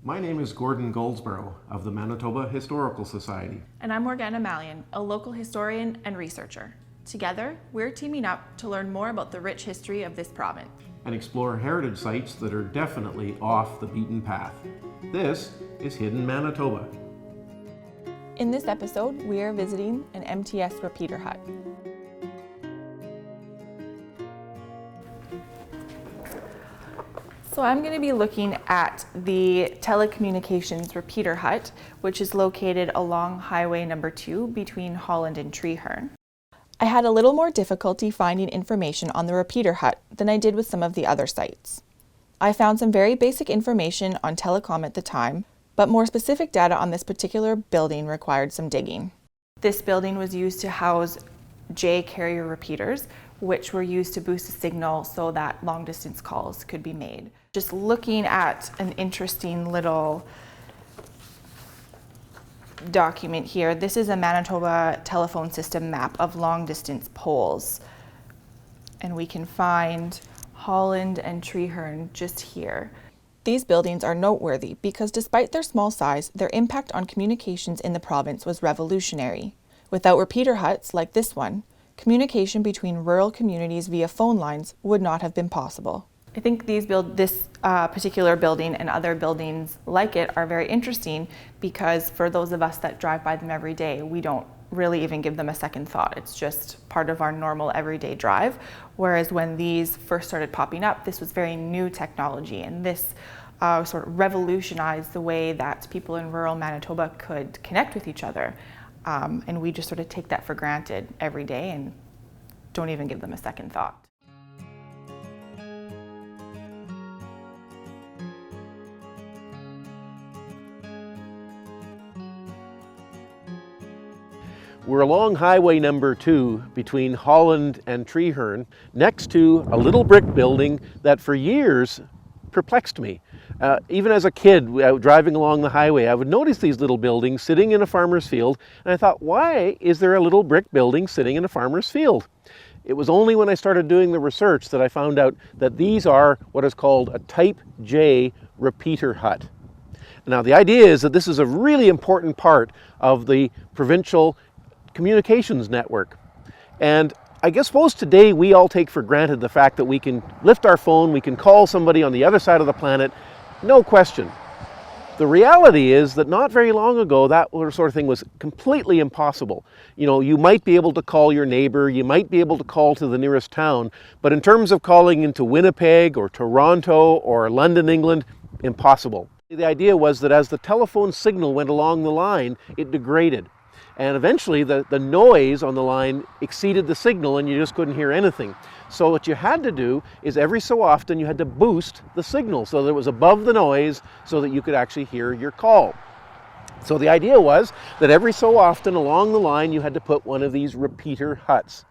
My name is Gordon Goldsborough of the Manitoba Historical Society. And I'm Morganna Malyon, a local historian and researcher. Together, we're teaming up to learn more about the rich history of this province And explore heritage sites that are definitely off the beaten path. This is Hidden Manitoba. In this episode, we are visiting an MTS repeater hut. So I'm going to be looking at the telecommunications repeater hut, which is located along Highway number 2 between Holland and Treherne. I had a little more difficulty finding information on the repeater hut than I did with some of the other sites. I found some very basic information on telecom at the time, but more specific data on this particular building required some digging. This building was used to house J carrier repeaters, which were used to boost the signal so that long distance calls could be made. Just looking at an interesting little document here, this is a Manitoba telephone system map of long distance poles. And we can find Holland and Treherne just here. These buildings are noteworthy because despite their small size, their impact on communications in the province was revolutionary. Without repeater huts like this one, communication between rural communities via phone lines would not have been possible. I think this particular building and other buildings like it are very interesting because for those of us that drive by them every day, we don't really even give them a second thought. It's just part of our normal everyday drive. Whereas when these first started popping up, this was very new technology, and this sort of revolutionized the way that people in rural Manitoba could connect with each other. And we just sort of take that for granted every day and don't even give them a second thought. We're along Highway number 2 between Holland and Treherne, next to a little brick building that for years perplexed me. Even as a kid, driving along the highway, I would notice these little buildings sitting in a farmer's field, and I thought, why is there a little brick building sitting in a farmer's field? It was only when I started doing the research that I found out that these are what is called a Type J repeater hut. Now, the idea is that this is a really important part of the provincial communications network. And I suppose today we all take for granted the fact that we can lift our phone, we can call somebody on the other side of the planet, no question. The reality is that not very long ago that sort of thing was completely impossible. You know, you might be able to call your neighbor, you might be able to call to the nearest town, but in terms of calling into Winnipeg or Toronto or London, England, impossible. The idea was that as the telephone signal went along the line, it degraded. And eventually the noise on the line exceeded the signal and you just couldn't hear anything. So what you had to do is every so often you had to boost the signal so that it was above the noise so that you could actually hear your call. So the idea was that every so often along the line you had to put one of these repeater huts.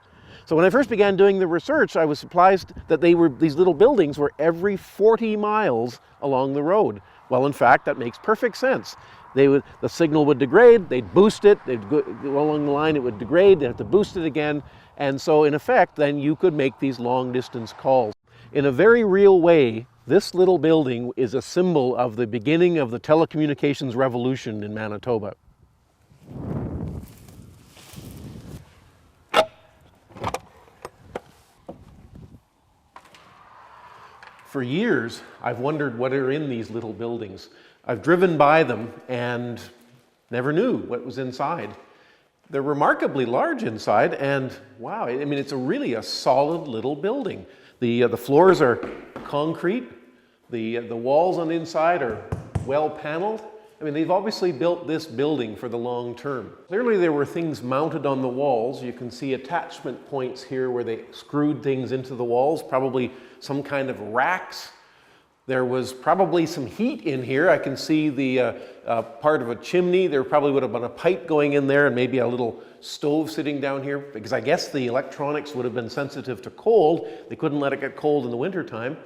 So when I first began doing the research, I was surprised that these little buildings were every 40 miles along the road. Well, in fact, that makes perfect sense. The signal would degrade, they'd boost it, they'd go along the line, it would degrade, they'd have to boost it again. And so in effect, then you could make these long distance calls. In a very real way, this little building is a symbol of the beginning of the telecommunications revolution in Manitoba. For years, I've wondered what are in these little buildings. I've driven by them and never knew what was inside. They're remarkably large inside, and wow, I mean, it's really a solid little building. The floors are concrete, the walls on the inside are well paneled. I mean, they've obviously built this building for the long term. Clearly there were things mounted on the walls. You can see attachment points here where they screwed things into the walls, probably some kind of racks. There was probably some heat in here. I can see the part of a chimney. There probably would have been a pipe going in there and maybe a little stove sitting down here, because I guess the electronics would have been sensitive to cold. They couldn't let it get cold in the wintertime.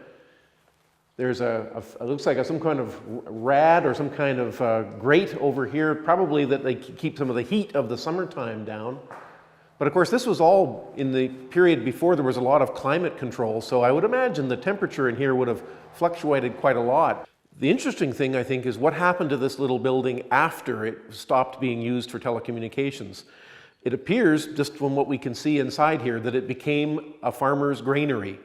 There's it looks like some kind of rad or some kind of grate over here, probably that they keep some of the heat of the summertime down. But of course, this was all in the period before there was a lot of climate control, so I would imagine the temperature in here would have fluctuated quite a lot. The interesting thing, I think, is what happened to this little building after it stopped being used for telecommunications. It appears, just from what we can see inside here, that it became a farmer's granary.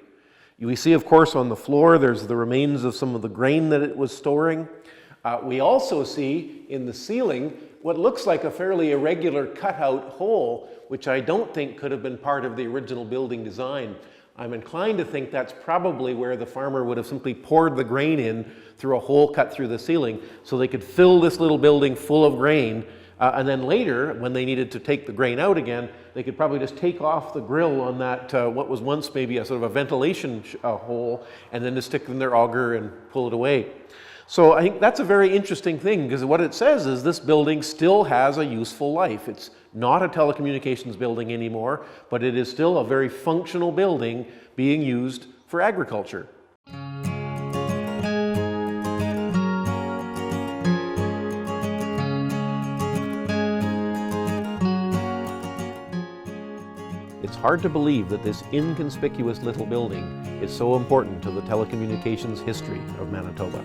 We see, of course, on the floor, there's the remains of some of the grain that it was storing. We also see in the ceiling what looks like a fairly irregular cutout hole, which I don't think could have been part of the original building design. I'm inclined to think that's probably where the farmer would have simply poured the grain in through a hole cut through the ceiling so they could fill this little building full of grain. And then later, when they needed to take the grain out again, they could probably just take off the grill on that, what was once maybe a sort of a ventilation hole, and then just stick in their auger and pull it away. So I think that's a very interesting thing, because what it says is this building still has a useful life. It's not a telecommunications building anymore, but it is still a very functional building being used for agriculture. It's hard to believe that this inconspicuous little building is so important to the telecommunications history of Manitoba.